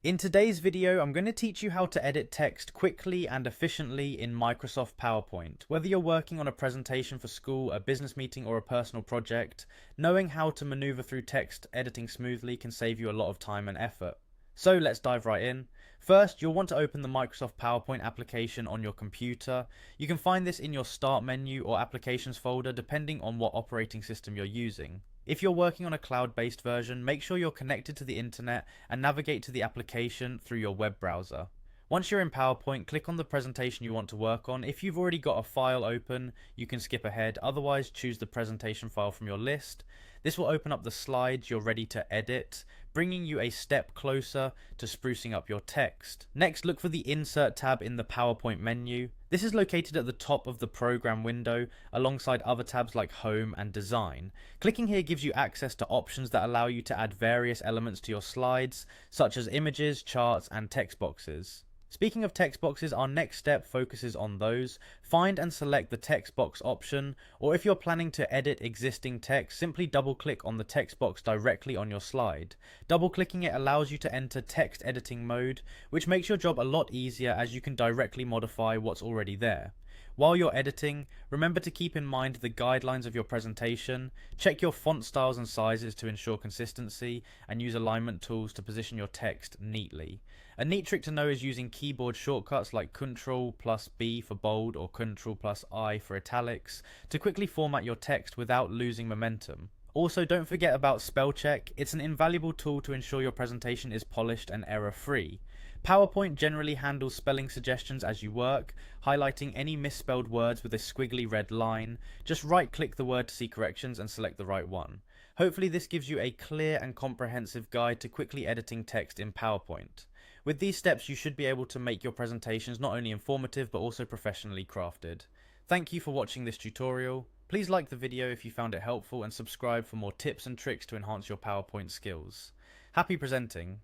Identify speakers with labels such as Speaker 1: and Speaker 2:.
Speaker 1: In today's video, I'm going to teach you how to edit text quickly and efficiently in Microsoft PowerPoint. Whether you're working on a presentation for school, a business meeting, or a personal project, knowing how to maneuver through text editing smoothly can save you a lot of time and effort. So let's dive right in. First, you'll want to open the Microsoft PowerPoint application on your computer. You can find this in your Start menu or Applications folder depending on what operating system you're using. If you're working on a cloud-based version, make sure you're connected to the internet and navigate to the application through your web browser. Once you're in PowerPoint, click on the presentation you want to work on. If you've already got a file open, you can skip ahead. Otherwise, choose the presentation file from your list. This will open up the slides you're ready to edit, bringing you a step closer to sprucing up your text. Next, look for the Insert tab in the PowerPoint menu. This is located at the top of the program window alongside other tabs like Home and Design. Clicking here gives you access to options that allow you to add various elements to your slides, such as images, charts, and text boxes. Speaking of text boxes, our next step focuses on those. Find and select the text box option, or if you're planning to edit existing text, simply double click on the text box directly on your slide. Double clicking it allows you to enter text editing mode, which makes your job a lot easier as you can directly modify what's already there. While you're editing, remember to keep in mind the guidelines of your presentation, check your font styles and sizes to ensure consistency, and use alignment tools to position your text neatly. A neat trick to know is using keyboard shortcuts like Ctrl+B for bold or Ctrl+I for italics to quickly format your text without losing momentum. Also, don't forget about spell check. It's an invaluable tool to ensure your presentation is polished and error-free. PowerPoint generally handles spelling suggestions as you work, highlighting any misspelled words with a squiggly red line. Just right-click the word to see corrections and select the right one. Hopefully this gives you a clear and comprehensive guide to quickly editing text in PowerPoint. With these steps, you should be able to make your presentations not only informative but also professionally crafted. Thank you for watching this tutorial. Please like the video if you found it helpful and subscribe for more tips and tricks to enhance your PowerPoint skills. Happy presenting!